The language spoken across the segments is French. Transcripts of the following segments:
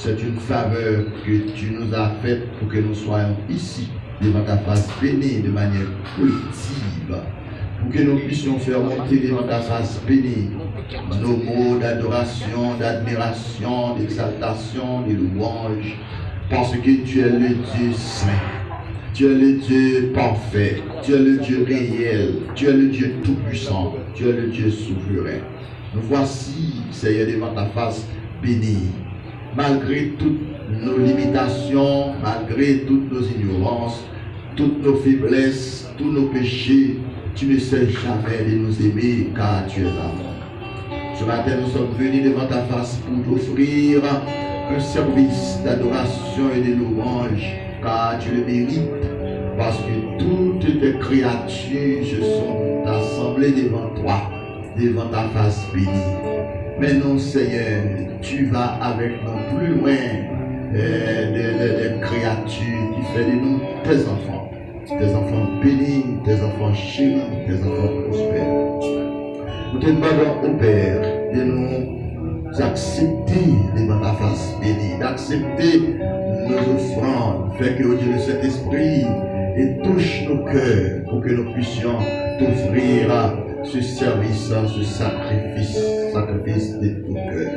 C'est une faveur que tu nous as faite pour que nous soyons ici, devant ta face bénie de manière collective, pour que nous puissions faire monter devant ta face bénie nos mots d'adoration, d'admiration, d'exaltation, de louange, parce que tu es le Dieu saint, tu es le Dieu parfait, tu es le Dieu réel, tu es le Dieu tout-puissant, tu es le Dieu souverain. Nous voici, Seigneur, devant ta face bénie, malgré toutes nos limitations, malgré toutes nos ignorances, toutes nos faiblesses, tous nos péchés, tu ne cesses jamais de nous aimer car tu es l'amour. Ce matin, nous sommes venus devant ta face pour t'offrir un service d'adoration et de louange car tu le mérites, parce que toutes tes créatures se sont assemblées devant toi, devant ta face bénie. Mais non, Seigneur, tu vas avec nous plus loin des créatures qui font de nous tes enfants bénis, tes enfants chéris, tes enfants prospères. Nous te demandons au Père de nous accepter devant ta face bénie, d'accepter nos offrandes, fait que au Dieu de cet esprit et touche nos cœurs pour que nous puissions t'offrir ce service, ce sacrifice de ton cœur.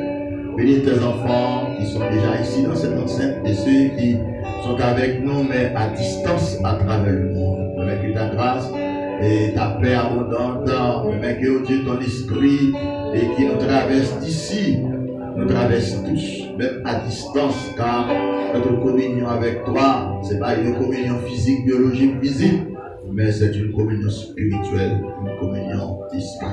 Bénis tes enfants qui sont déjà ici dans cette enceinte et ceux qui sont avec nous mais à distance à travers le monde. Avec ta grâce et ta paix abondante, avec oh Dieu ton esprit et qui nous traverse d'ici, nous traverse tous, même à distance, car notre communion avec toi, ce n'est pas une communion physique, biologique, visible, mais c'est une communion spirituelle, une communion d'esprit.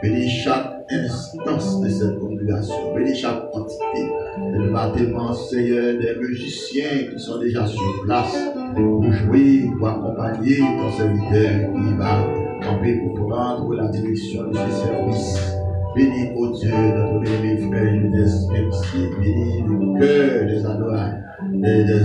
Bénis chaque instance de cette congrégation, bénis chaque entité, le bâtiment, Seigneur, des musiciens qui sont déjà sur place pour jouer, pour accompagner ton serviteur qui va camper pour prendre la direction de ce service. Bénis, ô Dieu, notre béni frère Jeunesse, merci. Bénis le cœur des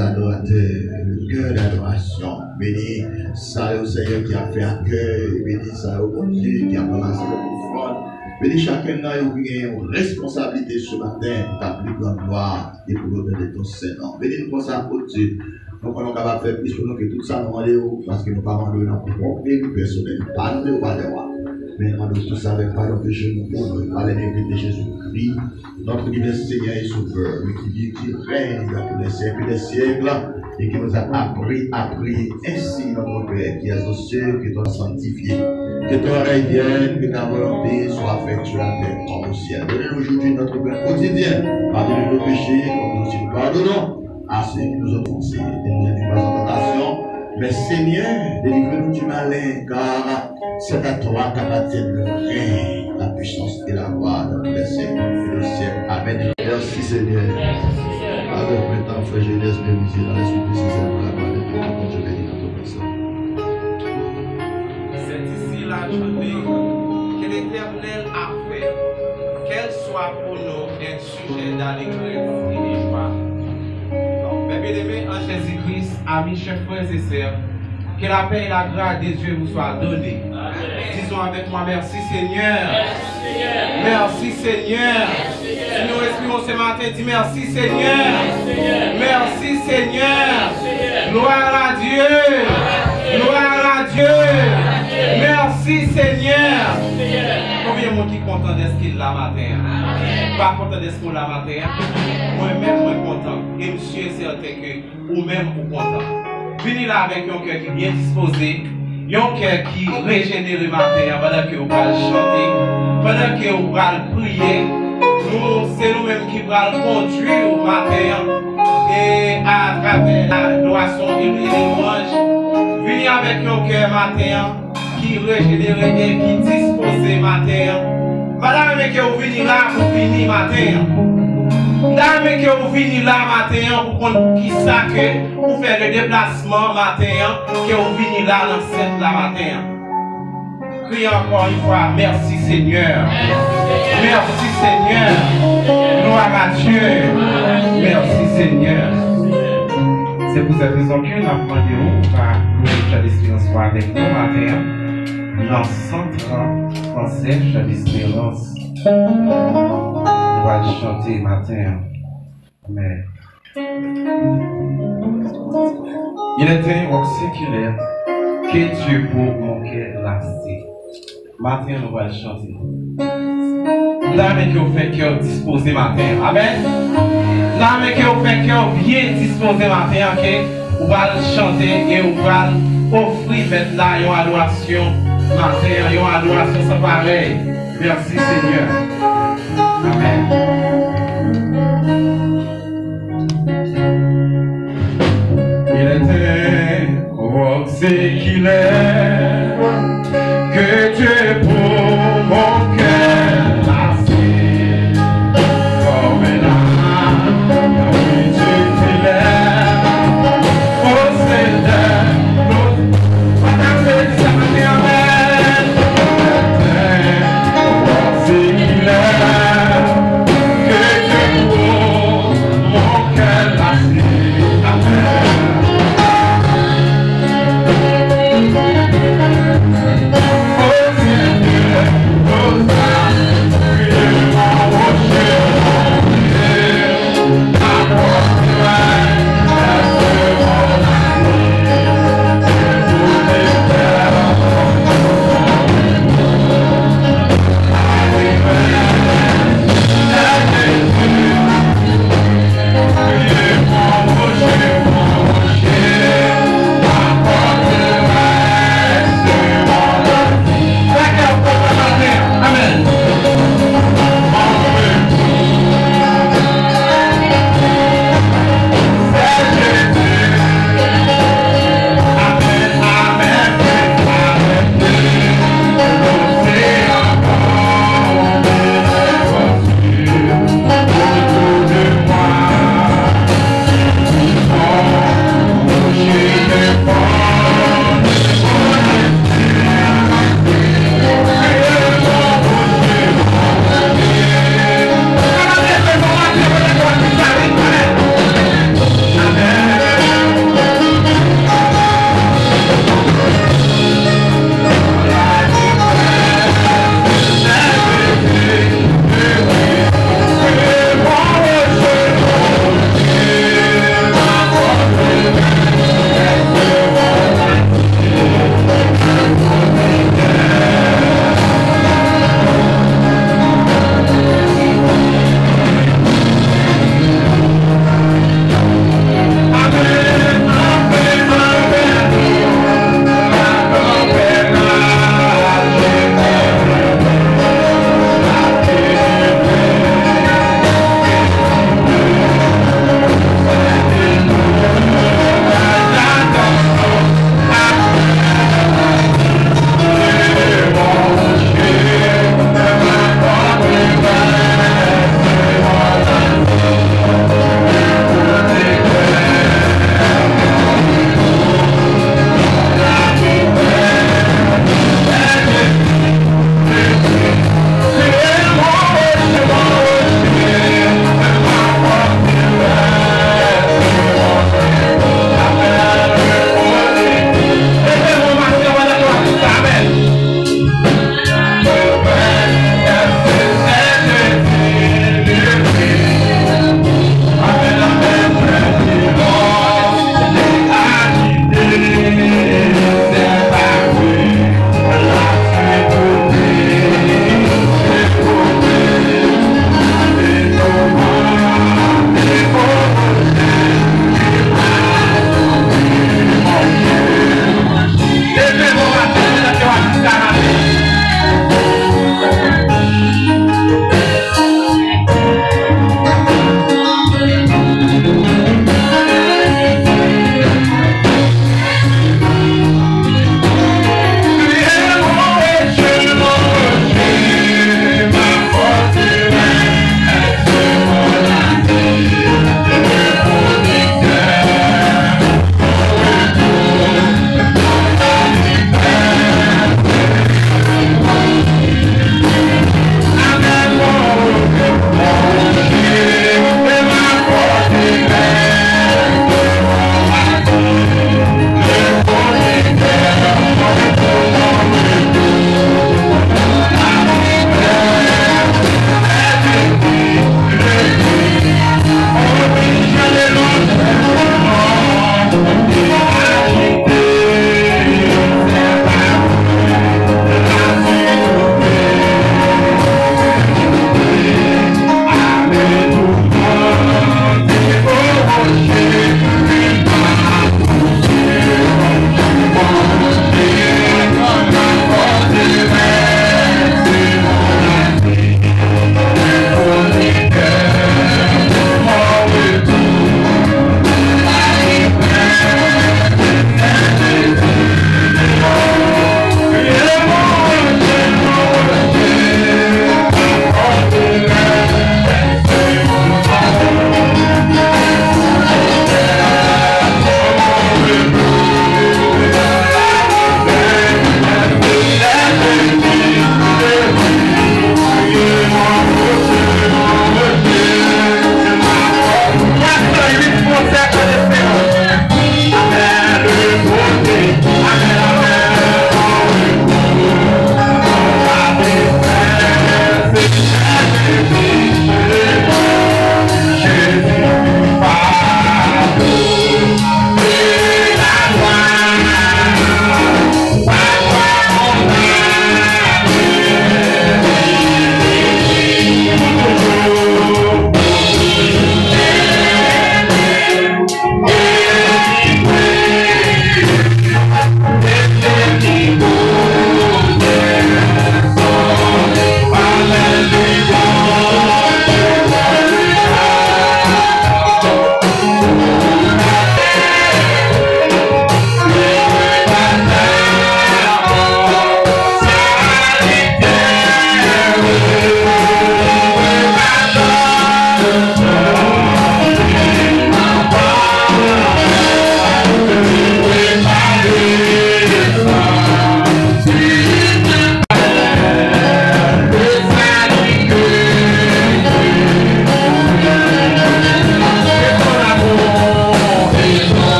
adorateurs, le cœur d'adoration. Bénis ça au Seigneur qui a fait un cœur. Bénis ça au Dieu qui a ramassé le offrande. Bénis chacun d'entre nous qui a une responsabilité ce matin pour ta plus grande gloire et pour l'honneur de ton Seigneur. Bénis-nous pour ça, ô Dieu. Nous sommes capables de faire plus pour nous que tout ça nous rendons parce que nous ne pouvons pas rendre dans notre propre personnel. Pas de roi de roi. Mais nous demandons tout ça avec pardon de Jésus pour nous. Par l'esprit de Jésus-Christ, notre divin Seigneur et Sauveur, qui règne dans tous les siècles des siècles et qui nous a appris à prier ainsi notre Père qui est aux cieux, qui est sanctifié. Que ton règne vienne, que ta volonté soit faite sur la terre comme au ciel. Donne-nous aujourd'hui notre pain quotidien. Pardonne-nous nos péchés, comme nous aussi nous pardonnons à ceux qui nous ont offensés. Et nous induis pas en tentation. Mais Seigneur, délivre-nous du malin, car c'est à toi qu'appartiennent le règne, la puissance et la gloire dans tous les siècles et les siècles. Amen. Merci Seigneur. Alors maintenant, frère Jeunesse, bénissez dans l'esprit de César pour la gloire de Dieu. Quand je bénis notre personne. C'est ici la journée que l'Éternel a fait, qu'elle soit pour nous un sujet d'allégresse et de joie. Mes bien-aimés en Jésus-Christ, amis, chers frères et sœurs, que la paix et la grâce de Dieu vous soient données. Disons avec moi, merci Seigneur. Merci Seigneur. Si nous respirons ce matin, dis merci Seigneur. Merci Seigneur. Gloire à Dieu. Gloire à Dieu. Merci Seigneur. Combien de monde qui est content d'être qu'il la matin? Pas content d'être qu'on la matin? Moi-même, je suis content. Et monsieur est certain que vous-même, vous content. Venez là avec un cœur qui est bien disposé, un cœur qui régénère le matin pendant que vous allez chanter, pendant que vous allez prier. C'est nous-mêmes qui allons conduire au matin et à travers l'adoration et les louanges. Venez avec un cœur matin qui régénère et qui dispose matin. Madame, que vous venez là pour venir matin. Madame, que vous venez là matin pour qu'on qui ça que vous faites le déplacement matin, que vous venez là dans cette la matin. Criez encore une fois, merci Seigneur. Merci Seigneur. Gloire à Dieu. Merci Seigneur. C'est pour cette raison que nous demandons à l'Église d'Espérance soit avec nous matin. Dans 100 ans français, j'ai l'espérance. On va chanter matin. Amen. Il était un roc séculaire que Dieu pour mon cœur lassé. Matin, nous allons chanter. L'âme que vous faites cœur disposé matin. Amen. L'âme que vous faites cœur bien disposé matin. Vous allez chanter et vous allez offrir maintenant une adoration matin, une adoration sans pareil. Merci Seigneur. Amen. Il était roc séculaire que Dieu pour mon cœur lassé, comme l'âme d'un filaire, au Seigneur, l'autre, on a fait ça, amen. Il était roc séculaire que Dieu pour mon cœur lassé, amen.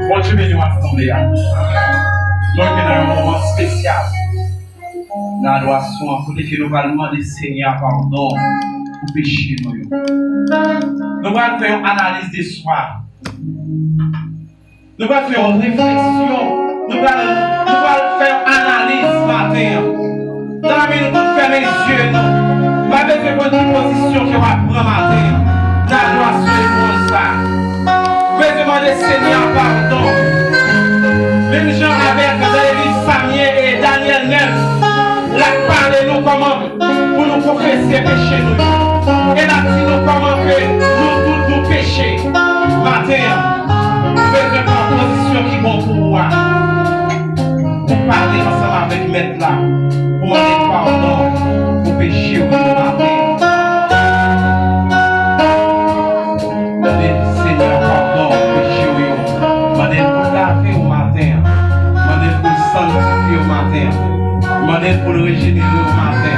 Bon Dieu, bénis ma assemblée. Nous sommes dans un moment spécial. Dans l'adoration, côté que nous allons demander Seigneur pardon pour pécher nous. Nous allons faire une analyse de soi. Nous allons faire une réflexion. Nous allons faire une analyse matin. Dans la minute, nous fermons les yeux. Nous allons faire une position qui va prendre matin. Dans l'adoration et ça. Vous pouvez demander Seigneur pardon. Même Jean avec l'église Samuel et Daniel 9. La parole nous comment pour nous confesser péché nous. Et la dit nous comment que nous pécher. Matin, faites une proposition qui est bon pour moi. Pour parler ensemble avec maître là. Pour demander pardon pour pécher au matin. Demandez Seigneur pardon pour pécher au. Demandez pour laver au matin. Demandez pour sanctifier au matin. Demandez pour le régénérer au matin.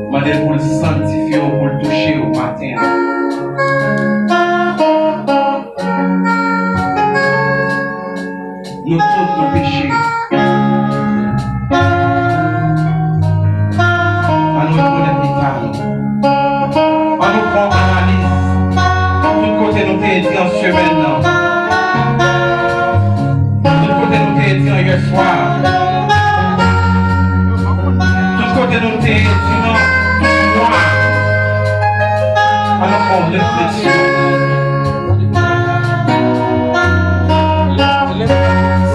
Demandez pour le sanctifier ou pour le toucher au matin. Nous tous nos péchés. À nous reconnaître l'état. À nous prendre analyse. De côté nous t'es dit en semaine. De côté nous t'es dit hier soir. Côté nous t'es dit non, moi. Alors on réfléchit.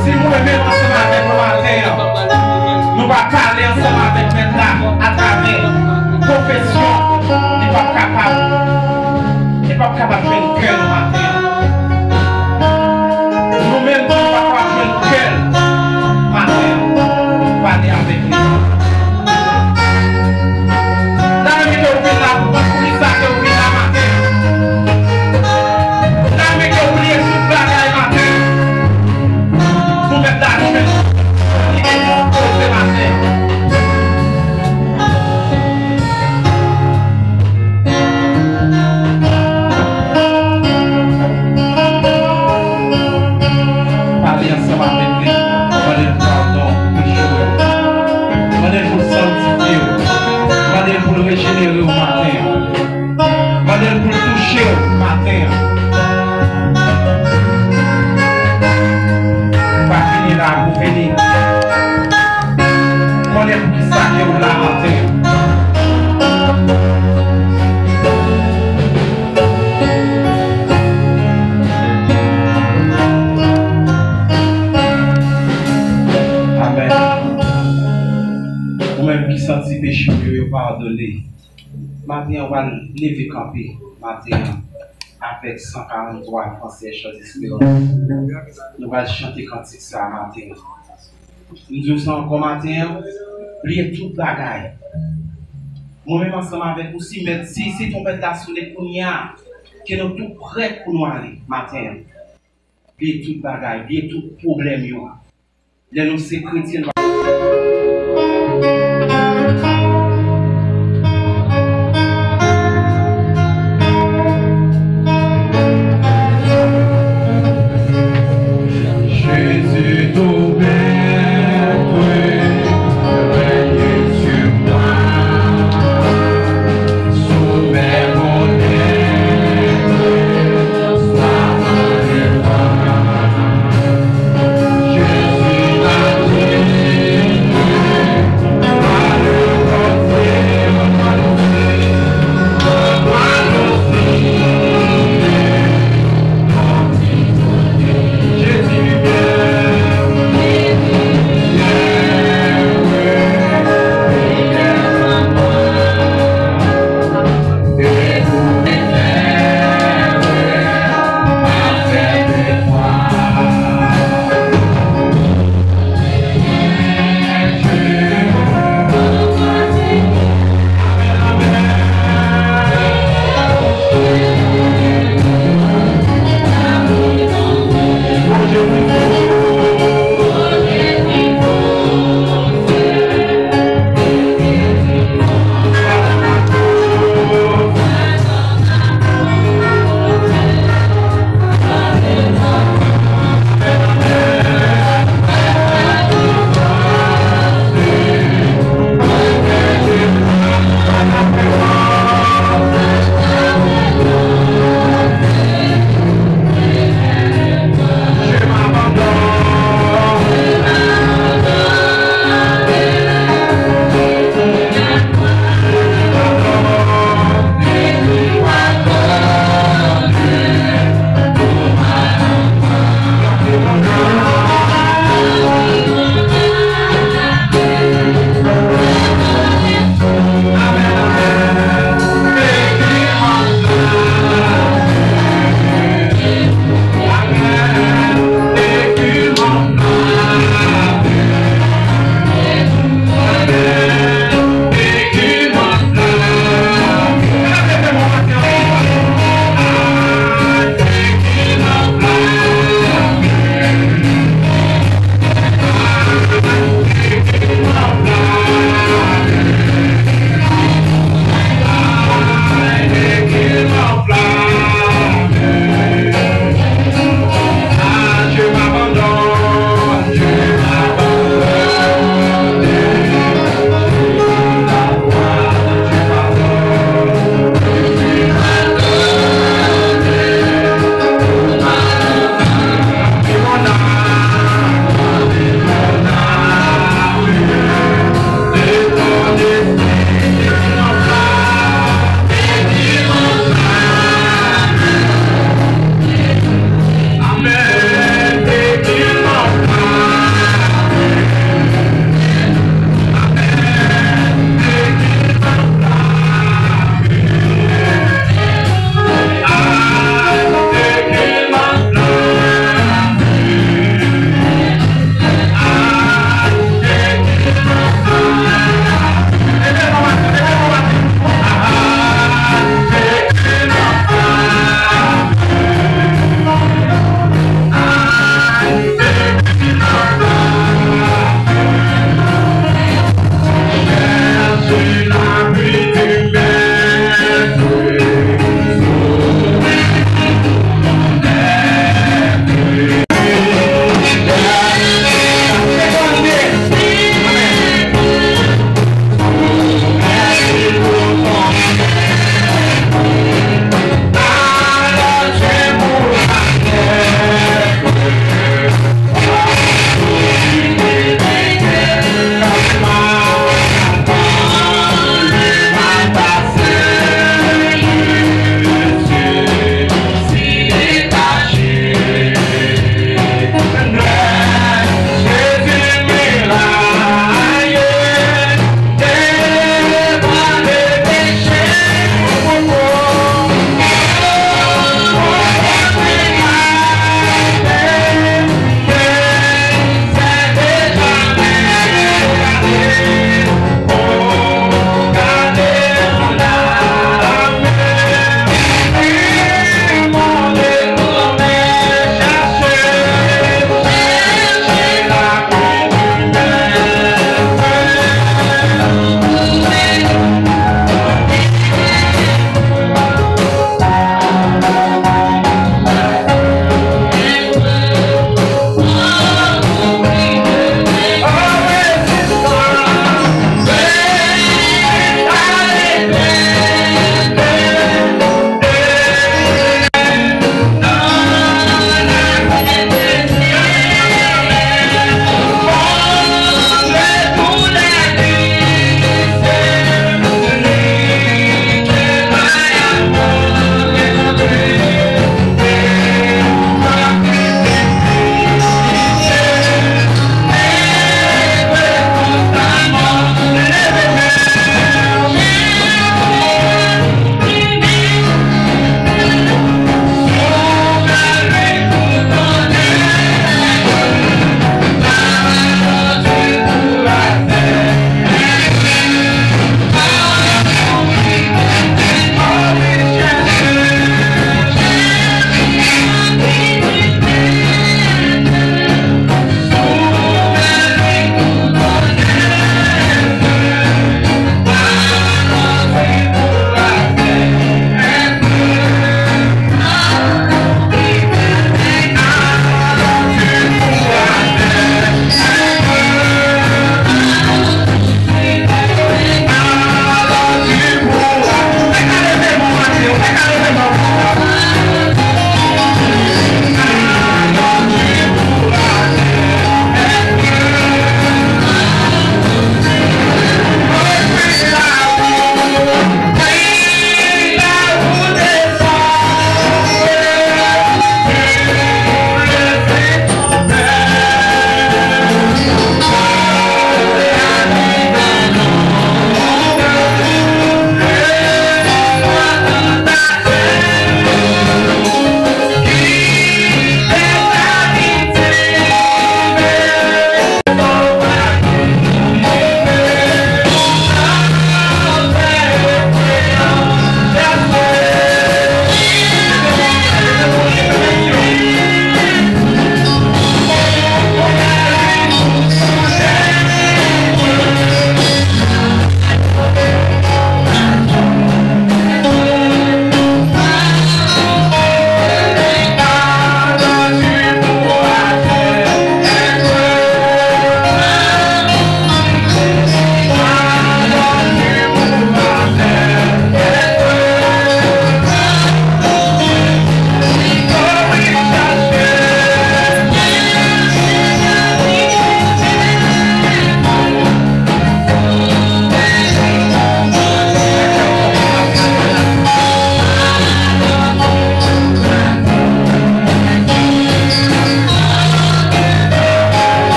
Si nous aimons ensemble avec le matin, nous allons parler ensemble avec maintenant à travers confession. Il n'est pas capable. Il n'est pas capable de faire une cœur le matin. Nous-mêmes, nous ne pouvons pas faire une cœur matin. Parler avec lui. Régénérer au matin. Demandez pour toucher au matin. Pas finir là pour finir. Demandez pour qui ça qui est là matin. Amen. Vous-même qui sentez péché, vous pardonnez. Matin, on va lever camper. Matin, avec 143 Français, chose espérance. Nous allons chanter cantique ça matin. Nous disons encore matin, priez toute bagaille. Moi-même ensemble avec vous, si c'est ton bête là sur les cougnards, que nous sommes tout prêts pour nous aller matin. Priez toute bagaille, priez tout problème. Les nous c'est chrétiens. Jésus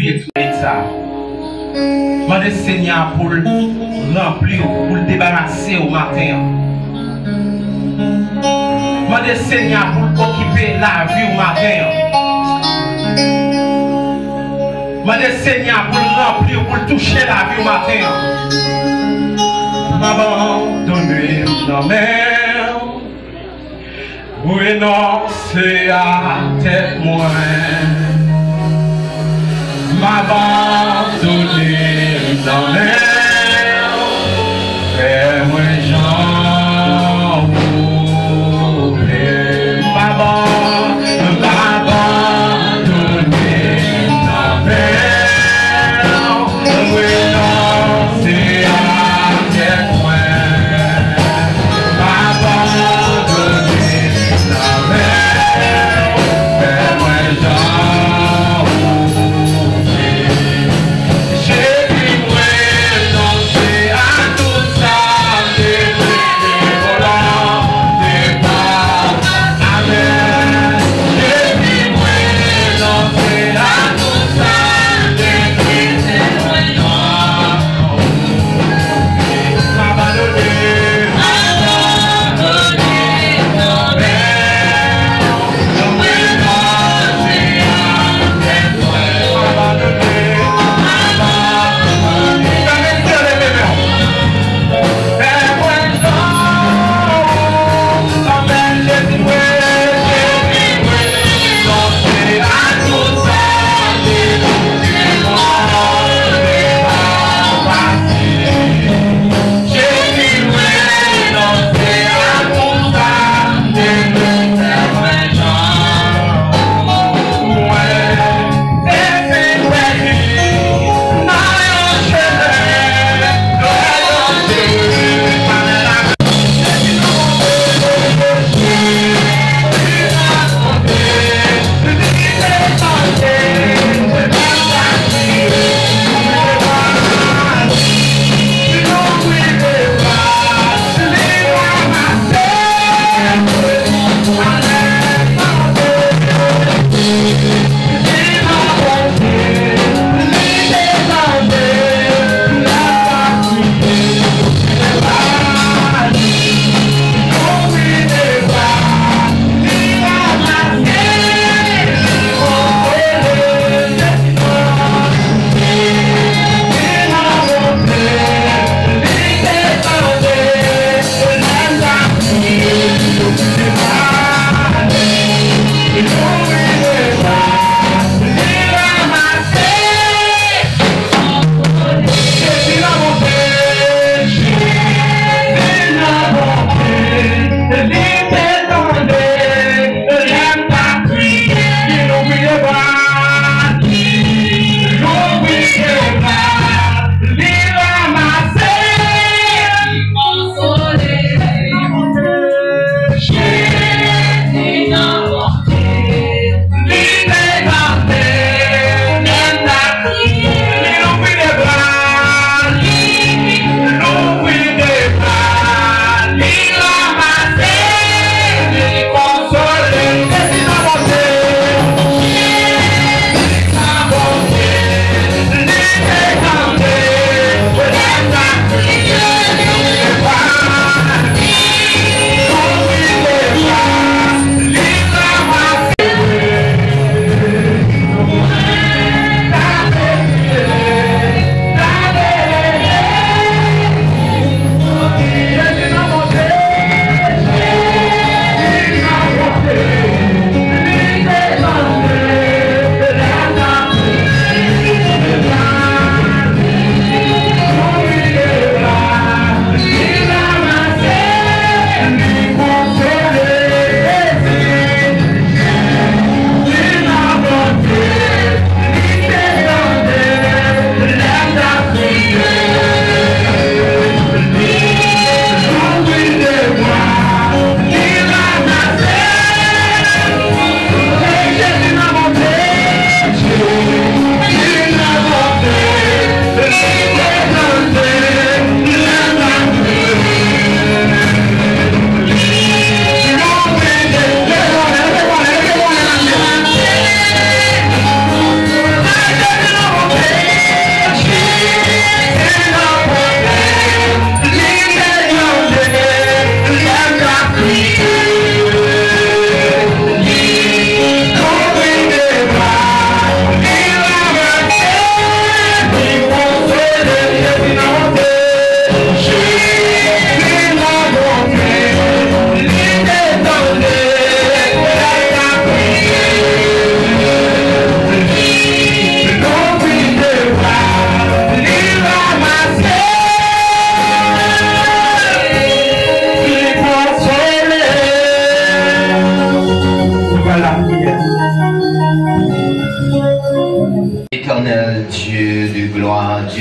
spirituel ça. Demandez Seigneur pour le remplir, pour le débarrasser au matin. Demandez Seigneur pour occuper la vie au matin. Demandez Seigneur pour le remplir, pour le toucher la vie au matin. M'abandonner dans mer, renoncer à tête moins. M'abandonner dans l'air, fais-moi j'en voudrais. M'abandonner dans l'air, renoncer à tes points. M'abandonner dans l'air, fais-moi j'en voudrais. J'ai vu renoncer à tout ça.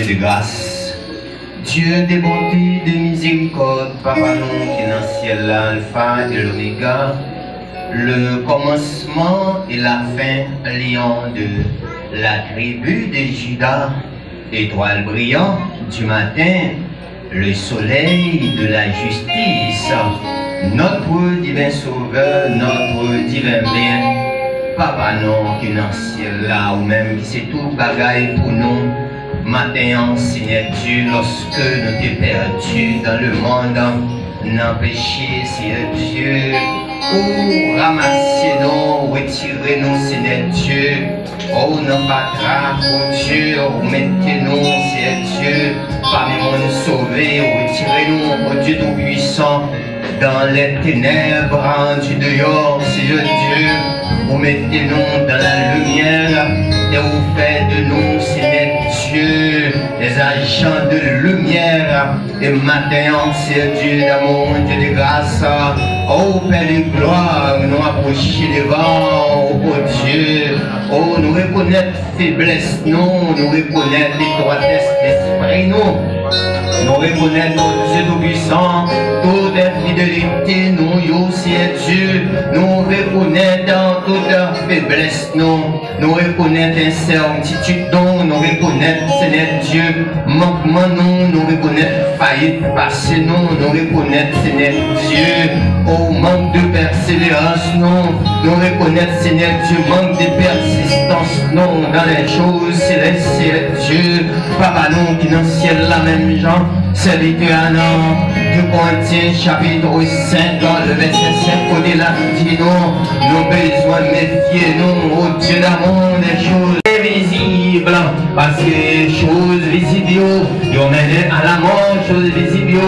Dieu de grâce, Dieu des bontés, de miséricorde, Papa nous qui est dans le ciel, l'alpha et l'oméga, le commencement et la fin, lion de la tribu de Juda, étoile brillante du matin, le soleil de la justice, notre divin sauveur, notre divin bien, Papa non qui est dans le ciel là, ou même qui c'est tout bagaille pour nous, matin, Seigneur Dieu, lorsque nous t'es perdus dans le monde, dans péché, Seigneur Dieu, oh, ramassez-nous, retirez-nous, Seigneur Dieu, oh, nos patrons, oh Dieu, oh, mettez-nous, Seigneur Dieu, parmi nous sauver, retirez-nous, oh Dieu tout-puissant, dans les ténèbres, rendu dehors, Seigneur Dieu, vous mettez-nous dans la lumière et vous faites de nous, Seigneur Dieu, des agents de lumière. Et maintenant, Seigneur Dieu d'amour, Dieu de grâce, oh Père de gloire, nous approcher devant, oh Dieu, oh nous reconnaître faiblesse, nous reconnaître l'étroitesse d'esprit, nous reconnaître notre Dieu tout-puissant, toute infidélité, nous, Seigneur Dieu, nous reconnaître dans toute faiblesse, nous reconnaître incertitude, nous reconnaître, Seigneur Dieu, manquement, nous reconnaître faillite passé, nous reconnaître, Seigneur Dieu, au manque de persévérance, nous reconnaître, Seigneur Dieu, manque de persistance, non, dans les choses célestes, Seigneur Dieu, Papa, nous qui dans le ciel, la même gens, serviteur à nous, 2 Corinthiens, chapitre 5, le verset 5, au-delà, dit nous besoin de méfier, nous, au Dieu d'amour, des choses invisibles, parce que les choses visibles, ils mènent à la mort, choses visibles,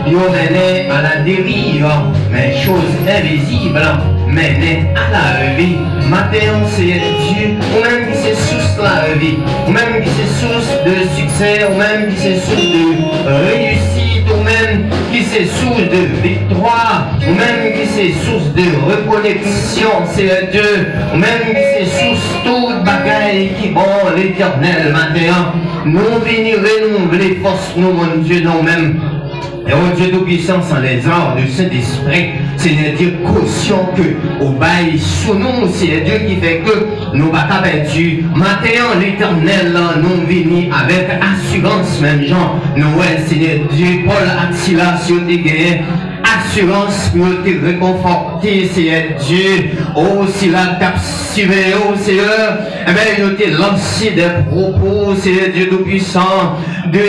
ils mènent à la dérive, mais choses invisibles, mènent à la vie. Matin, c'est Dieu, ou même qui c'est source de la vie, ou même qui c'est source de succès, ou même qui c'est source de réussite, ou même qui c'est source de victoire, ou même qui c'est source de reconnexion, c'est Dieu, ou même qui c'est source toute bagaille qui bon l'éternel matin. Nous venons renouveler force, nous, mon Dieu, nous-mêmes. Et oh Dieu tout-puissant, sans les ordres du Saint-Esprit, c'est Dieu caution que au bail sous nous, c'est Dieu qui fait que nous ne sommes pas perdus. Maintenant, l'éternel, nous venons avec assurance, même Jean. Nous, Seigneur Dieu, Paul Attila, sur des guerres. Assurance pour te réconforter, Seigneur Dieu. Oh, si la tape suivait, oh Seigneur, eh bien, nous te lancé des propos, Seigneur Dieu tout-puissant, de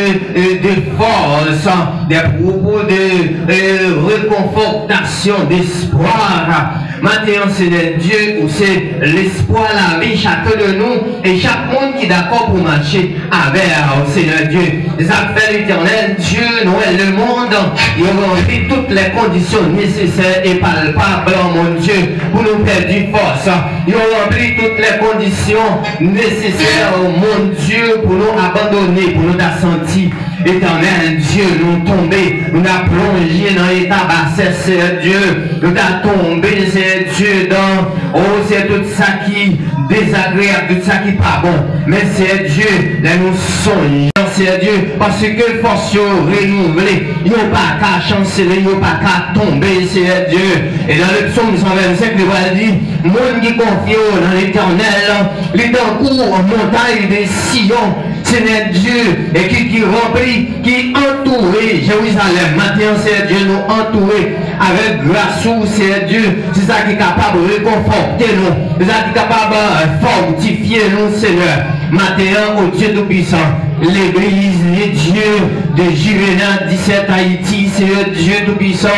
force, des propos de réconfortation, d'espoir. Maintenant, Seigneur Dieu, où c'est l'espoir, la vie, chacun de nous, et chaque monde qui est d'accord pour marcher avec, Seigneur Dieu. Ça fait l'éternel, Dieu, Noël, le monde, il remplit toutes les conditions nécessaires et palpables, mon Dieu, pour nous perdre du force. Il remplit toutes les conditions nécessaires, mon Dieu, pour nous abandonner, pour nous assentir. Éternel Dieu, nous tomber, nous avons plongé dans l'état bassesse, c'est Dieu, nous avons tombé, c'est Dieu, dans, oh, c'est tout ça qui désagréable, tout ça qui pas bon, mais c'est Dieu, là nous songeons, c'est Dieu, parce que force renouvelée, il n'y a pas qu'à chanceler, il n'y a pas qu'à tomber, c'est Dieu, et dans le psaume 125, le roi dit, monde qui confie dans l'éternel, l'éternel montagne des Sion, Seigneur Dieu, et qui remplit, qui entoure Jérusalem. Maintenant, c'est Dieu nous entourer avec grâce, c'est Dieu. C'est ça qui est capable de réconforter nous. C'est ça qui est capable de fortifier nous, Seigneur. Maintenant, au Dieu tout-puissant, l'église, les dieux de Juvénat 17 Haïti, c'est Dieu tout-puissant.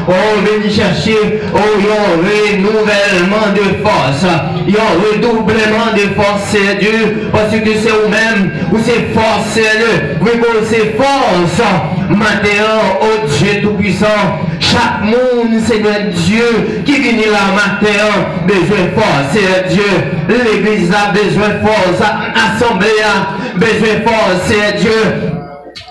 Oh, venez chercher, oh, il y a un renouvellement de force. Il y a un redoublement de force, c'est Dieu. Parce que c'est vous-même, ou c'est force, c'est le. Oui, c'est force. Maintenant, oh Dieu tout-puissant, chaque monde, Seigneur Dieu, qui vient là matin, besoin de force, Seigneur Dieu. L'église a besoin de force, l'assemblée a besoin de force, Seigneur Dieu.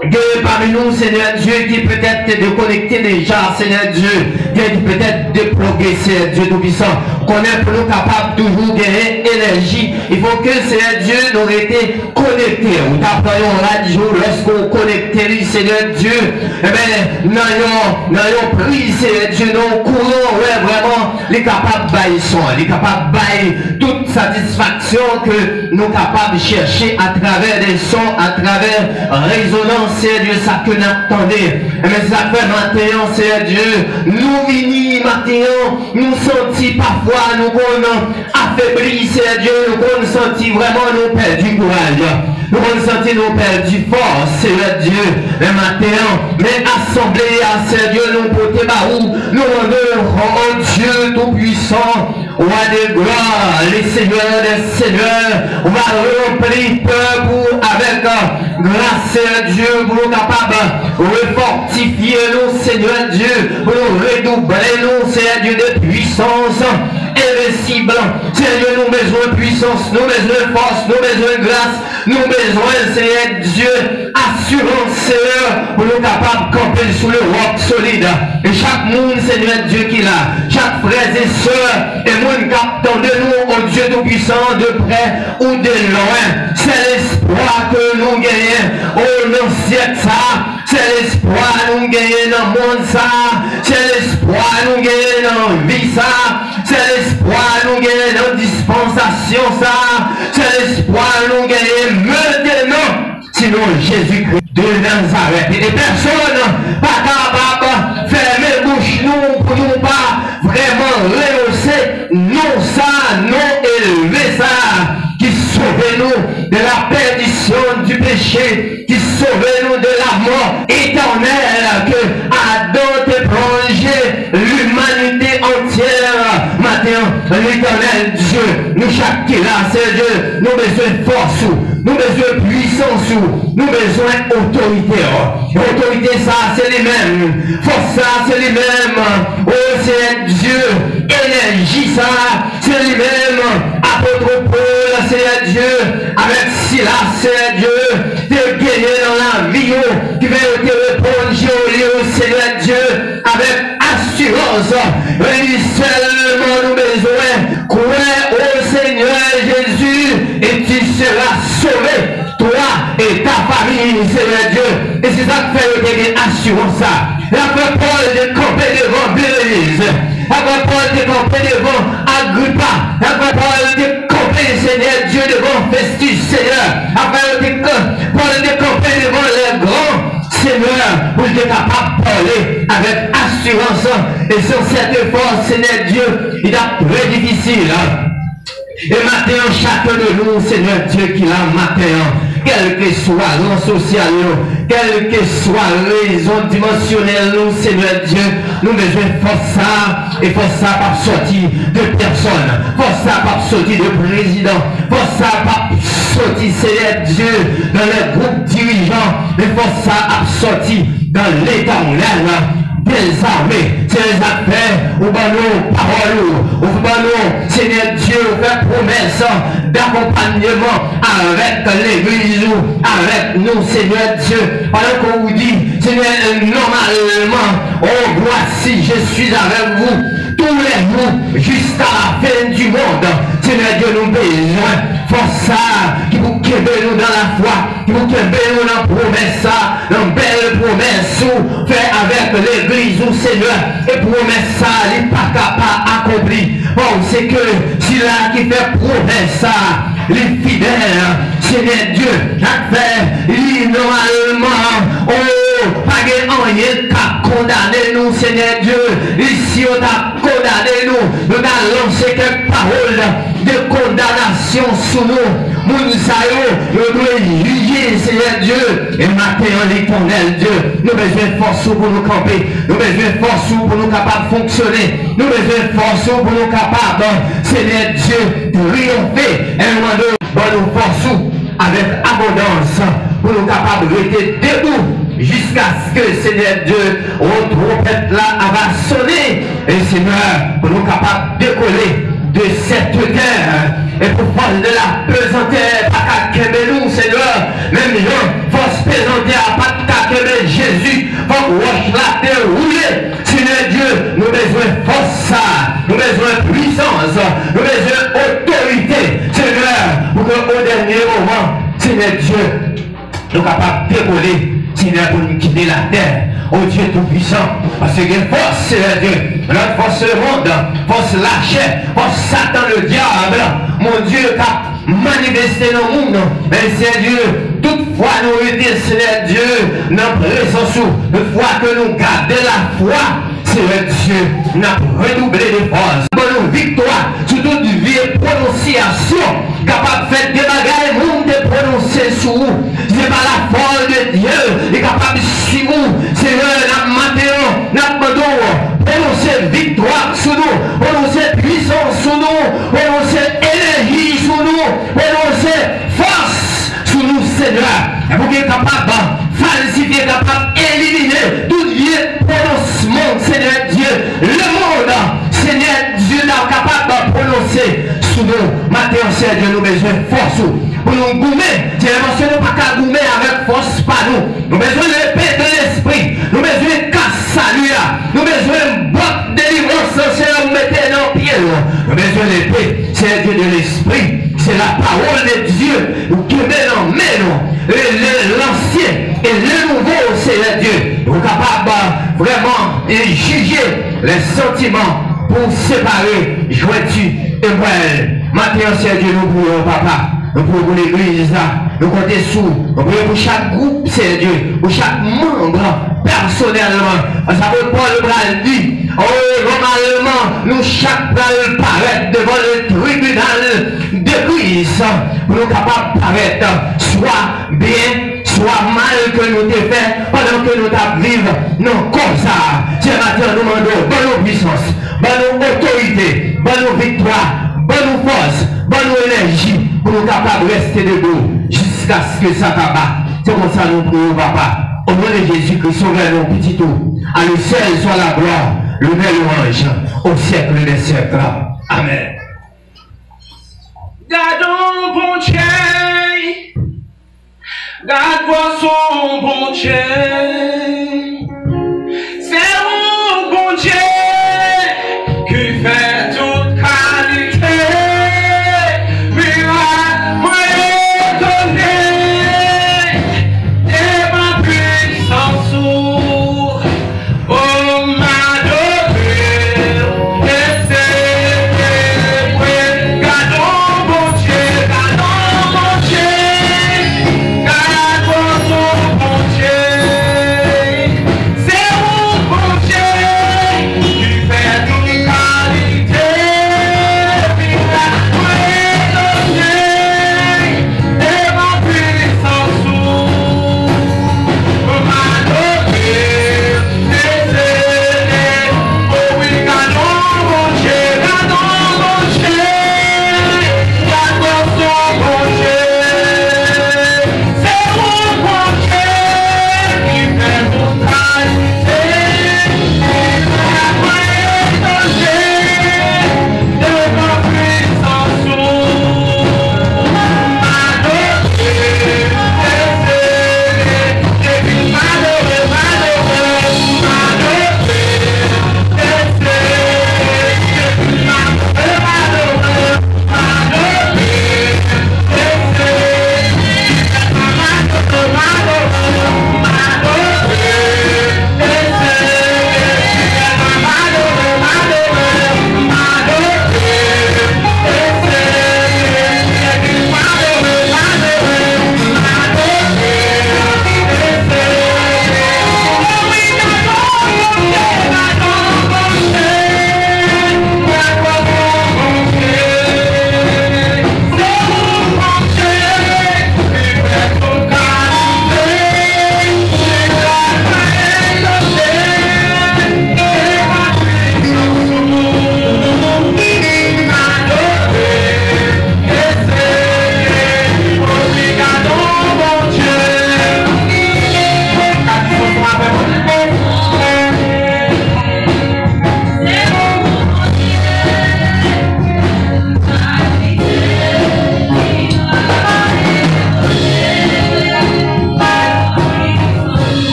Que parmi nous, Seigneur Dieu, qui peut-être te déconnecté déjà, Seigneur Dieu, qui peut-être déplogué, Seigneur Dieu tout-puissant, qu'on est pour nous capables toujours gagner énergie. Il faut que Seigneur Dieu nous été connectés. Nous t'apprenons radio lorsqu'on connecte, Seigneur Dieu. Eh bien, nous avons pris, Seigneur Dieu, nous courons, ouais, vraiment, les capables de bailler son, les capables de bailler toute satisfaction que nous sommes capables de chercher à travers des sons, à travers résonance, Seigneur Dieu, ça que nous attendons. Mais ça fait maintenant, Seigneur Dieu, nous venons maintenant, nous sentons parfois, nous affaiblis, Seigneur Dieu, nous sentons vraiment nous perdre du courage. Nous sentons nous perdre du force, Seigneur Dieu, le matin, mais assemblée à Seigneur Dieu, nous porter baou, nous rendons, oh Dieu tout-puissant, roi de gloire, les seigneurs des seigneurs, on va remplir peuple avec grâce, Seigneur Dieu, pour nous capables de fortifier nous, Seigneur Dieu, pour nous redoubler nous, Seigneur Dieu, de puissance invincible. Seigneur Dieu, nous avons besoin de puissance, nous avons besoin de force, nous avons besoin de grâce, nous avons besoin, Seigneur Dieu, assurance, Seigneur, pour nous capables de camper sous le roc solide. Et chaque monde, Seigneur Dieu, qui l'a, chaque frère et soeur, et monde captant de nous, au Dieu tout-puissant, de près ou de loin, c'est l'espoir que nous gagnons, oh non, c'est ça. C'est l'espoir nous gagnons dans le monde ça. C'est l'espoir nous gagnons dans la vie ça. C'est l'espoir nous gagnons dans la dispensation ça. C'est l'espoir nous gagnons maintenant. Sinon Jésus-Christ de Nazareth. Et personne pas capable de fermer bouche nous pour nous pas vraiment rehausser non ça, non élever ça. Qui sauve nous de la perdition du péché, qui sauve nous de la mort éternelle que Adam t'a plongé l'humanité entière. Maintenant, l'éternel Dieu, nous chaque qui là, c'est Dieu, nous besoin de force, nous besoin de puissance, nous besoin d'autorité. Autorité ça, c'est les mêmes. Force ça, c'est les mêmes. Oh, c'est Dieu. Énergie ça, c'est les mêmes. Apôtre Paul, c'est Dieu, avec Silas, c'est Dieu, t'es gagné dans la vie, qui va te répondre, Seigneur Dieu, avec assurance, et seulement nous besoin, croire au Seigneur Jésus, et tu seras sauvé, toi et ta famille, Seigneur Dieu, et c'est ça que fait une assurance ça. Après Paul de camper devant Bérénice, après Paul de camper devant Agrippa, après Paul de camper, Seigneur Dieu, devant Festus, Seigneur, après Paul de camper devant les grands Seigneur, pour être capable de parler avec assurance et sans cette force, Seigneur Dieu, il est très difficile. Et maintenant, chacun de nous, Seigneur Dieu, qui l'a matin, quel que soit rang social, quelle que soit raison dimensionnelle, nous, Seigneur Dieu, nous besoin de force ça, et force ça pas sortir de personne, force ça pas sortir de président, force ça pas sortir, Seigneur Dieu, dans les groupes dirigeants, mais force ça pas sortir dans l'état des armées, c'est les affaires, ou ben nous, paroles, ou ben nous, Seigneur Dieu, fait promesse d'accompagnement avec l'église, avec nous, Seigneur Dieu, pendant qu'on vous dit, Seigneur, normalement, oh, voici, je suis avec vous, tous les jours, jusqu'à la fin du monde, Seigneur Dieu, nous besoin, force ça, qui vous québez nous dans la foi, qui vous québez nous dans la promesse, dans belle promesse, fait avec l'église, Seigneur, et promesse ça, il n'est pas capable d'accomplir. Bon, c'est que c'est là qui fait promesse ça, les fidèles, Seigneur Dieu, a fait, il normalement, oh, pas rien qu'à condamner nous, Seigneur Dieu, ici on a condamné nous, nous avons lancé quelques paroles de condamnation sur nous. Mounsayo, nous devons juger, Seigneur Dieu, et maintenant l'éternel Dieu, nous avons besoin de force pour nous camper, nous avons besoin de force pour nous capables de fonctionner, nous avons besoin de force pour nous capables, Seigneur Dieu, de triompher, et nous avons force avec abondance pour nous capables de rester debout jusqu'à ce que, Seigneur Dieu, au trompette là va sonner, et Seigneur, pour nous capables de décoller de cette terre. Et pour parler de la pesanteur, pas qu'à nous, Seigneur, même gens, faut se présenter à pas qu'à Jésus, faut que la terre rouler. Seigneur Dieu, nous avons besoin de force, nous avons besoin de puissance, nous avons besoin d'autorité. pour qu'au dernier moment, Seigneur Dieu, nous sommes capables de décoller, Seigneur, pour nous quitter la terre. Oh Dieu Tout-Puissant, parce qu'il y a une force, Seigneur Dieu, notre force le monde, force la chair, force Satan le diable, mon Dieu, qui a manifesté dans le monde. Mais Seigneur Dieu, toutefois nous aider, Seigneur Dieu, dans la présence, toutefois que nous gardons la foi, Seigneur Dieu, nous avons redoublé de force. Bonne victoire sur toute vie et prononciation, capable de faire des bagages, le monde de prononcer sur vous. C'est pas la force de Dieu, il est capable de suivre vous. Seigneur, nous avons prononcer victoire sur nous, prononcer puissance sur nous, prononcer énergie sur nous, prononcer force sur nous, Seigneur. Et pour qu'il est capable de falsifier, capable d'éliminer tout vieux prononcement, Seigneur Dieu, le monde, Seigneur Dieu, est capable de prononcer sur nous. Maintenant, Seigneur Dieu, nous avons besoin de force pour nous goumer. C'est l'émotion, nous ne pouvons pas goumer avec force par nous. Nous avons besoin de l'épée de l'esprit. Nous avons besoin de casse salut là. Nous avons besoin de botte de délivrance, Seigneur, nous mettez dans le pied. Nous avons besoin de l'épée, c'est Dieu de l'esprit. C'est la parole de Dieu qui met dans l'ancien et le nouveau, Seigneur Dieu. Nous sommes capables vraiment de juger les sentiments pour séparer jointu et moelle. Maintenant, Seigneur Dieu, nous prions, Papa. Nous prions pour l'église, nous comptons sur, nous prions pour chaque groupe, Seigneur Dieu, pour chaque membre, personnellement. Ça veut pas le bras dit, oh, normalement, nous chaque bras paraître devant le tribunal de Christ, pour nous capables de paraître, soit bien, soit mal que nous t'ai fait, pendant que nous t'avons vivre, non, comme ça. C'est maintenant, nous demandons, bonne puissance, bonne autorité, bonne victoire, bonne force, bonne énergie, pour nous capables de rester debout jusqu'à ce que ça tabac. C'est comme ça nous prions, Papa. Au nom de Jésus-Christ, sauvez-nous, petit tout. À lui seul soit la gloire, le bel louange, au siècle des siècles. Amen. Gardons bon Dieu, garde son bon Dieu. C'est mon bon Dieu qui fait toute qualité. Amen.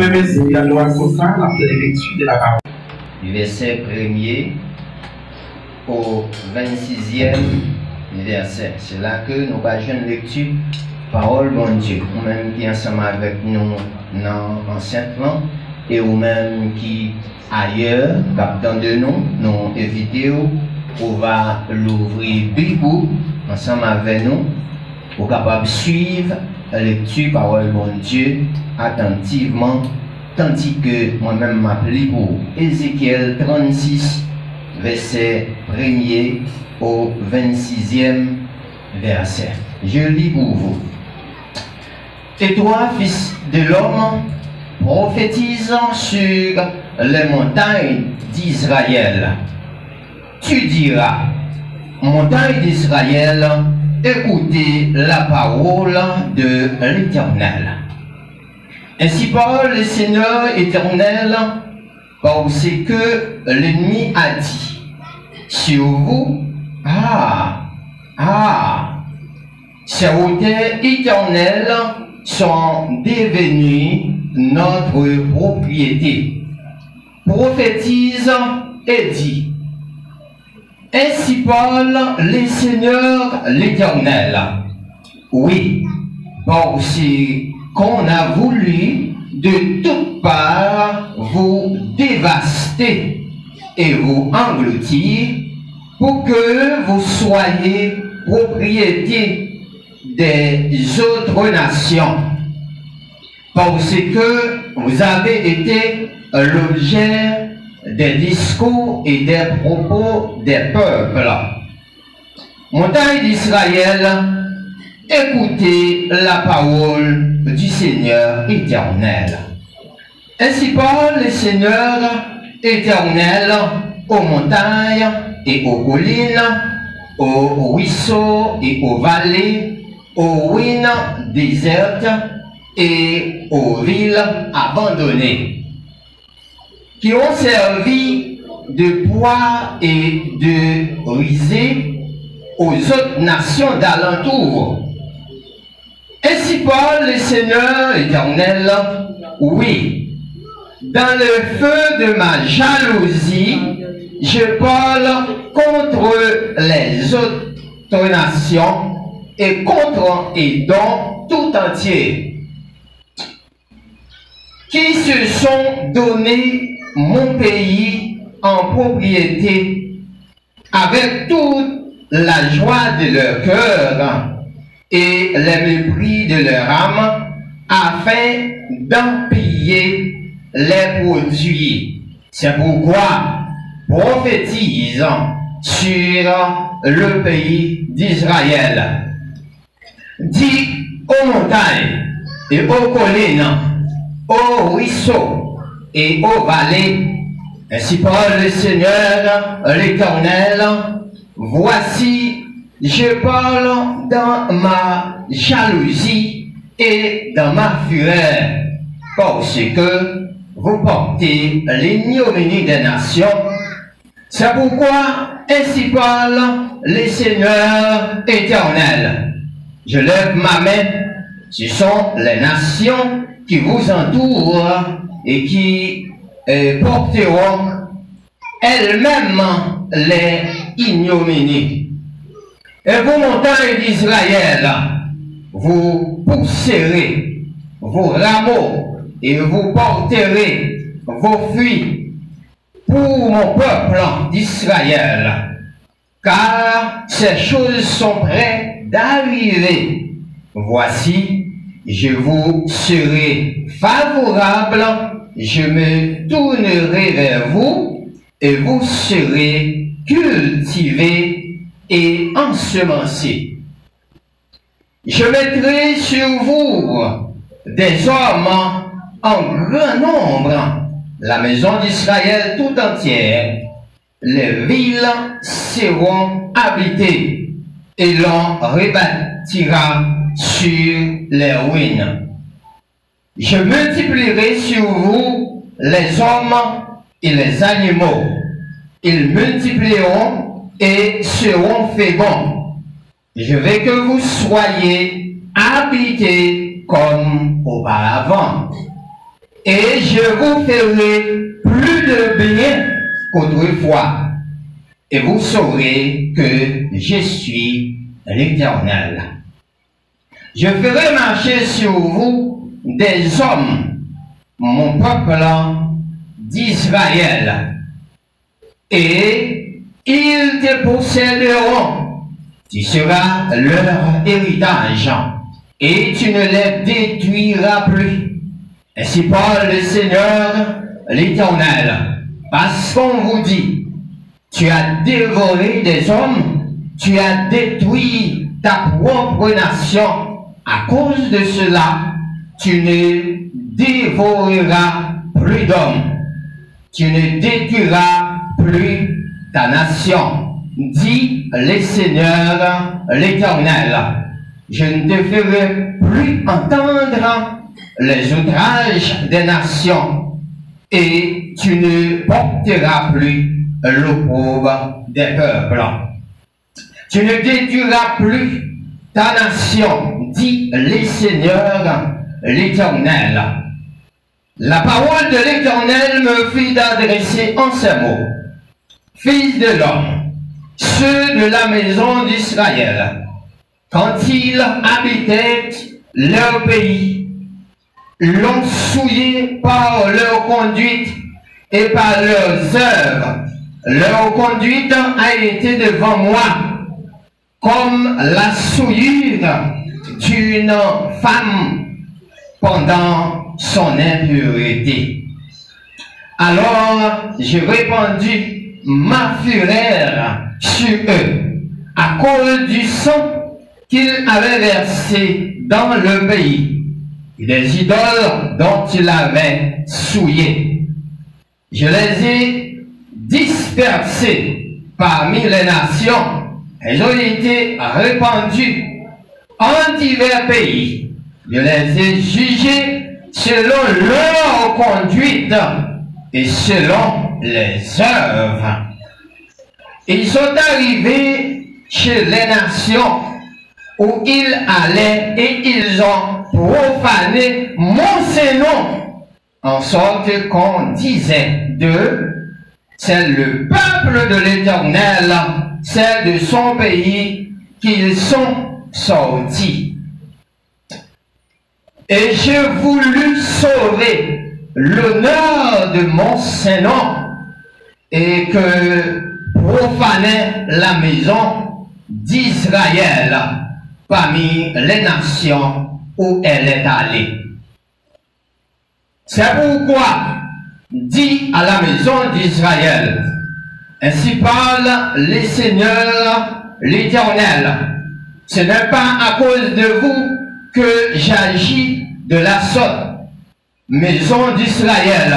même ainsi, à droite comme ça, la lecture de la parole. Du verset 1er au 26e verset. C'est là que nous avons une lecture, parole bon Dieu. Ou même qui ensemble avec nous dans l'enseignement, et ou même qui ailleurs, captant de nous vidéos, on va l'ouvrir Bible ensemble avec nous, pour capable suivre la lecture parole bon Dieu attentivement, tandis que moi-même m'appelle pour Ézéchiel 36, verset 1er au 26e verset. Je lis pour vous. Et toi, fils de l'homme, prophétisant sur les montagnes d'Israël, tu diras, montagne d'Israël, écoutez la parole de l'Éternel. Ainsi parle le Seigneur éternel, parce que l'ennemi a dit, sur vous, ces hauteurs éternelles sont devenues notre propriété. Prophétise et dit, ainsi parle le Seigneur l'Éternel. Oui, parce qu'on a voulu de toutes parts vous dévaster et vous engloutir pour que vous soyez propriété des autres nations. Parce que vous avez été l'objet des discours et des propos des peuples. Montagne d'Israël, écoutez la parole du Seigneur éternel. Ainsi parle le Seigneur éternel aux montagnes et aux collines, aux ruisseaux et aux vallées, aux ruines désertes et aux villes abandonnées, qui ont servi de poids et de risée aux autres nations d'alentour. Ainsi parle le Seigneur éternel, oui, dans le feu de ma jalousie, je parle contre les autres nations et contre Édom tout entier, qui se sont donné mon pays en propriété avec toute la joie de leur cœur et le mépris de leur âme, afin d'en piller les produits. C'est pourquoi prophétise sur le pays d'Israël. Dis aux montagnes et aux collines, aux ruisseaux et aux vallées, ainsi parle le Seigneur l'Éternel, voici, je parle dans ma jalousie et dans ma fureur, parce que vous portez l'ignominie des nations. C'est pourquoi ainsi parle le Seigneur éternel. Je lève ma main, ce sont les nations qui vous entourent et qui porteront elles-mêmes les ignominies. Et vous, montagnes d'Israël, vous pousserez vos rameaux et vous porterez vos fruits pour mon peuple d'Israël, car ces choses sont prêtes d'arriver. Voici, je vous serai favorable, je me tournerai vers vous, et vous serez cultivés et ensemencés. Je mettrai sur vous des hommes en grand nombre, la maison d'Israël tout entière, les villes seront habitées, et l'on rebâtira sur les ruines. Je multiplierai sur vous les hommes et les animaux. Ils multiplieront et seront féconds. Je veux que vous soyez habités comme auparavant. et je vous ferai plus de bien qu'autrefois, et vous saurez que je suis l'Éternel. Je ferai marcher sur vous des hommes, mon peuple d'Israël, et ils te posséderont. Tu seras leur héritage, et tu ne les détruiras plus. Ainsi parle le Seigneur l'Éternel, parce qu'on vous dit, tu as dévoré des hommes, tu as détruit ta propre nation. À cause de cela, tu ne dévoreras plus d'hommes, tu ne détruiras plus ta nation, dit le Seigneur l'Éternel. Je ne te ferai plus entendre les outrages des nations, et tu ne porteras plus l'opprobre des peuples. Tu ne détruiras plus ta nation, dit le Seigneur l'Éternel. La parole de l'Éternel me fit d'adresser en ces mots. Fils de l'homme, ceux de la maison d'Israël, quand ils habitaient leur pays, l'ont souillé par leur conduite et par leurs œuvres. Leur conduite a été devant moi comme la souillure d'une femme pendant son impureté. Alors j'ai répandu ma fureur sur eux à cause du sang qu'ils avaient versé dans le pays et des idoles dont ils avaient souillé. Je les ai dispersés parmi les nations. Elles ont été répandues en divers pays. Je les ai jugés selon leur conduite et selon les œuvres. Ils sont arrivés chez les nations où ils allaient et ils ont profané mon Saint-Nom, en sorte qu'on disait d'eux, c'est le peuple de l'Éternel, c'est de son pays qu'ils sont sortis. Et j'ai voulu sauver l'honneur de mon Saint-Nom et que profanait la maison d'Israël parmi les nations où elle est allée. C'est pourquoi, dit à la maison d'Israël, ainsi parle le Seigneur l'Éternel, ce n'est pas à cause de vous que j'agis de la sorte, maison d'Israël,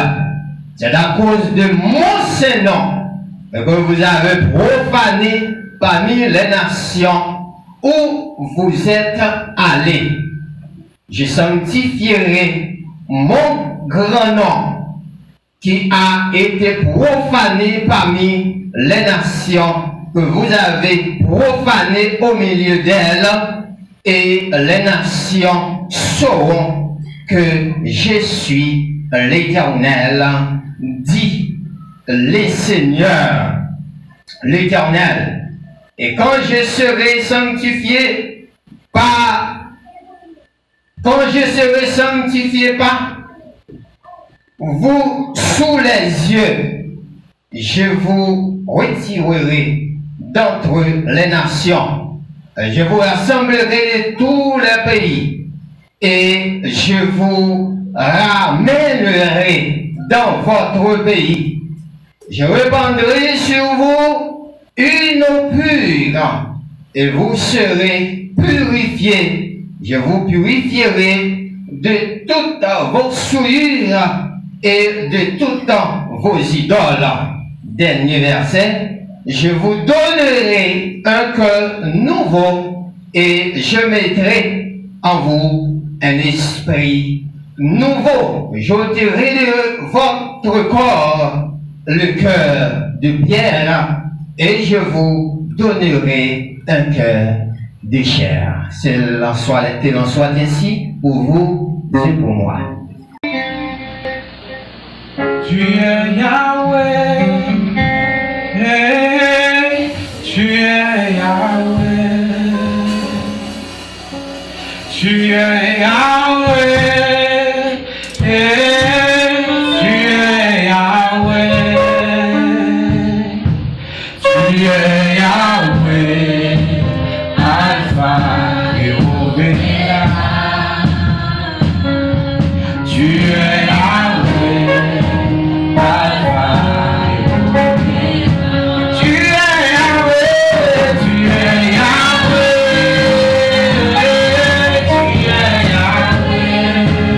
c'est à cause de mon Saint-Nom que vous avez profané parmi les nations où vous êtes allés. Je sanctifierai mon grand nom qui a été profané parmi les nations que vous avez profané au milieu d'elles, et les nations sauront que je suis l'Éternel, dit le Seigneur l'Éternel. Et quand je serai sanctifié par vous sous les yeux, je vous retirerai d'entre les nations. Je vous rassemblerai de tous les pays et je vous ramènerai dans votre pays. Je répandrai sur vous une eau pure et vous serez purifiés. Je vous purifierai de toutes vos souillures et de toutes vos idoles. Dernier verset. Je vous donnerai un cœur nouveau et je mettrai en vous un esprit nouveau. J'ôterai de votre corps le cœur de pierre et je vous donnerai un cœur de chair. Qu'il en soit ainsi pour vous et pour moi. Tu es Yahweh. Hey, tu es Yahweh. Tu es Yahweh. Hey, tu es Yahweh. Tu es Yahweh. Alpha et Omega. Tu es Yahweh. Alpha et Omega. Tu es Yahweh. Tu es Yahweh. Tu es Yahweh.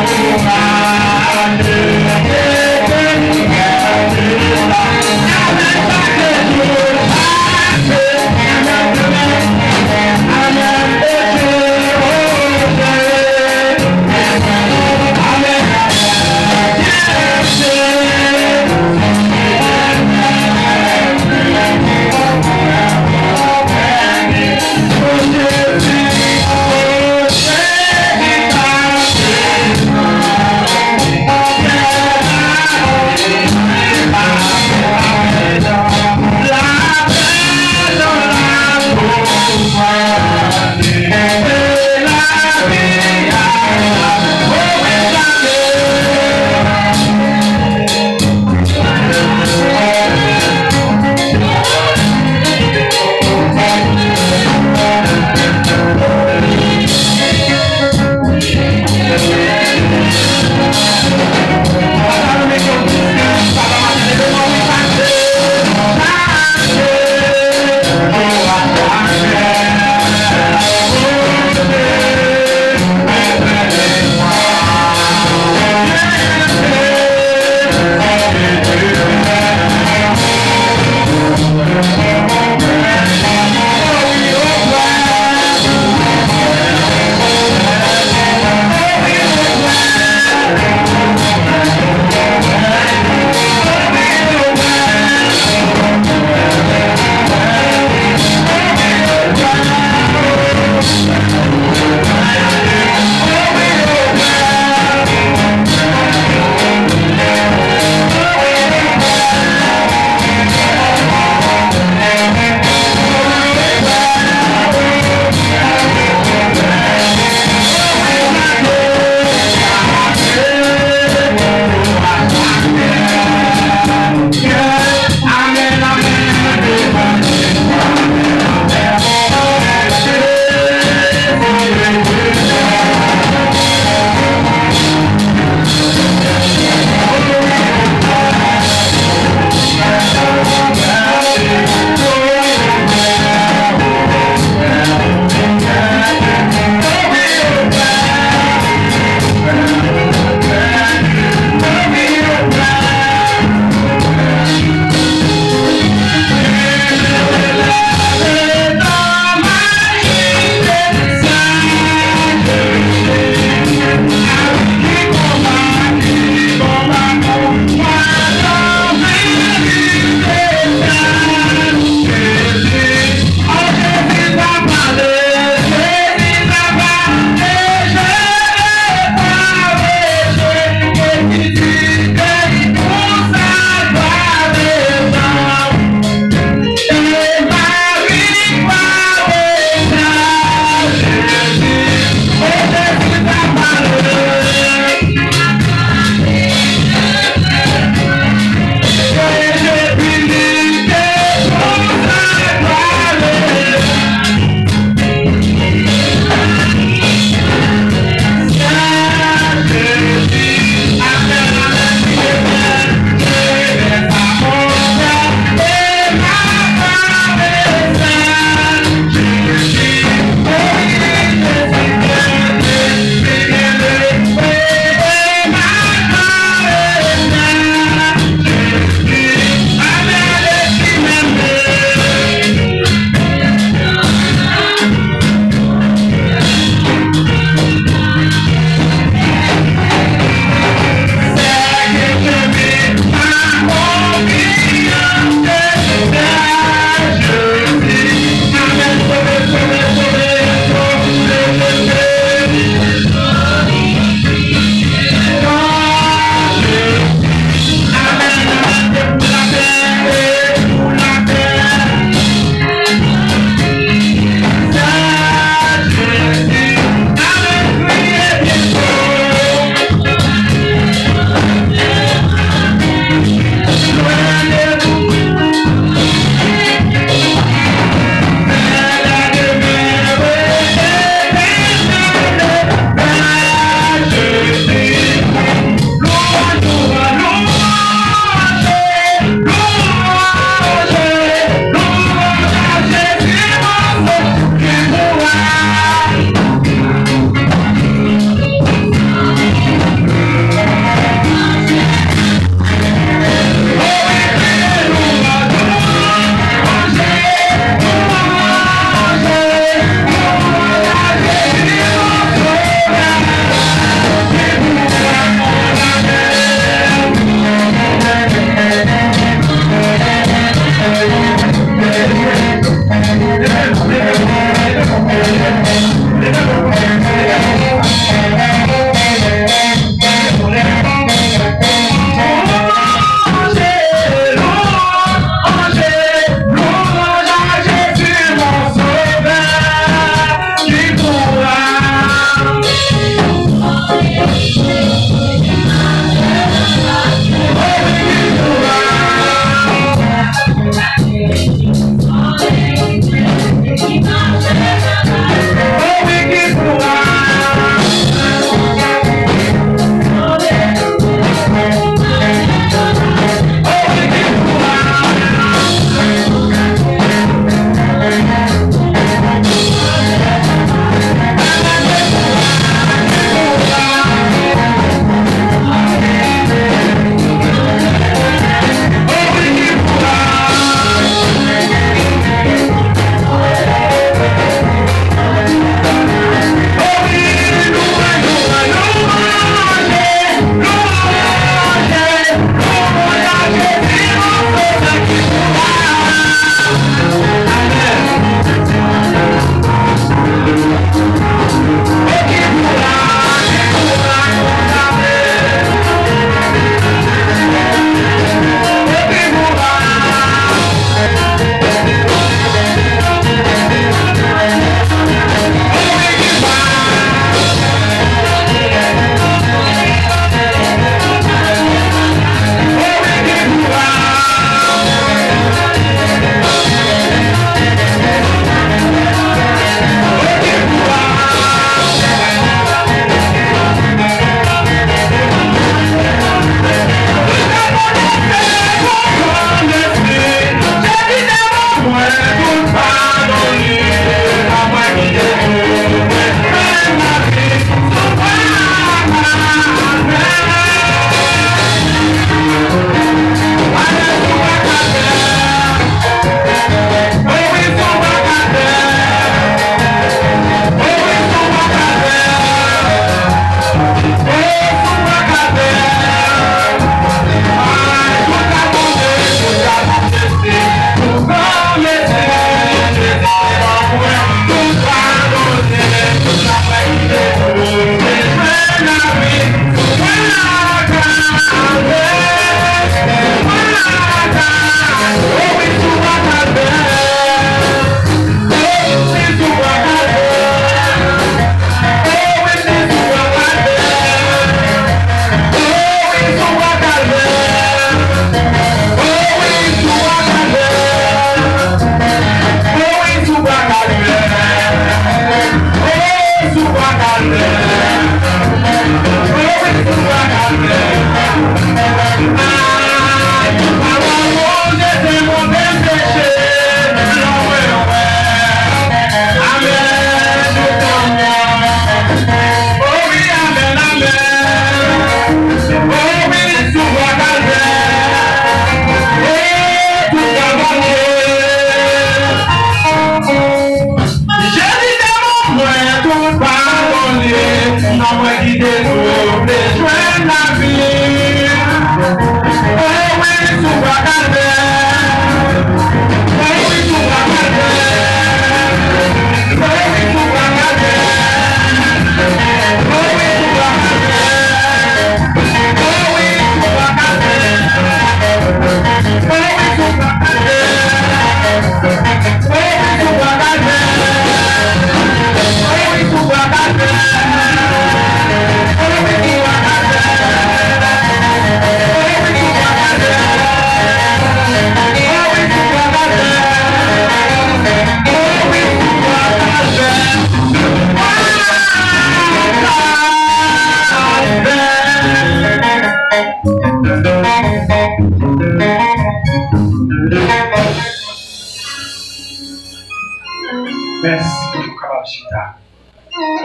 Yeah.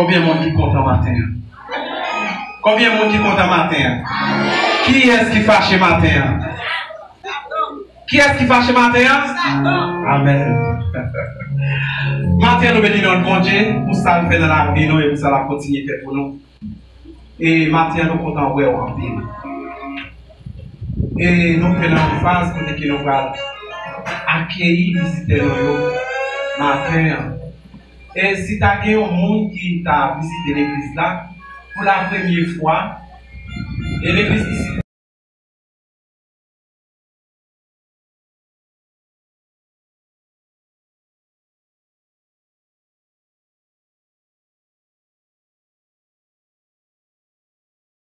Combien de monde qui compte en matin? Combien de monde qui compte en matin? Qui est-ce qui fâche matin? Qui est-ce qui fâche matin? Amen. Matin, nous bénissons notre bon Dieu pour ça le fait dans la vie, nous, et pour ça la continuer faire pour nous. Et matin, nous comptons ouais en pile. Et nous prenons une phase pour que nous allons accueillir les visiteurs matin. Et si tu as un monde qui t'a visité l'église là, pour la première fois, et l'église ici,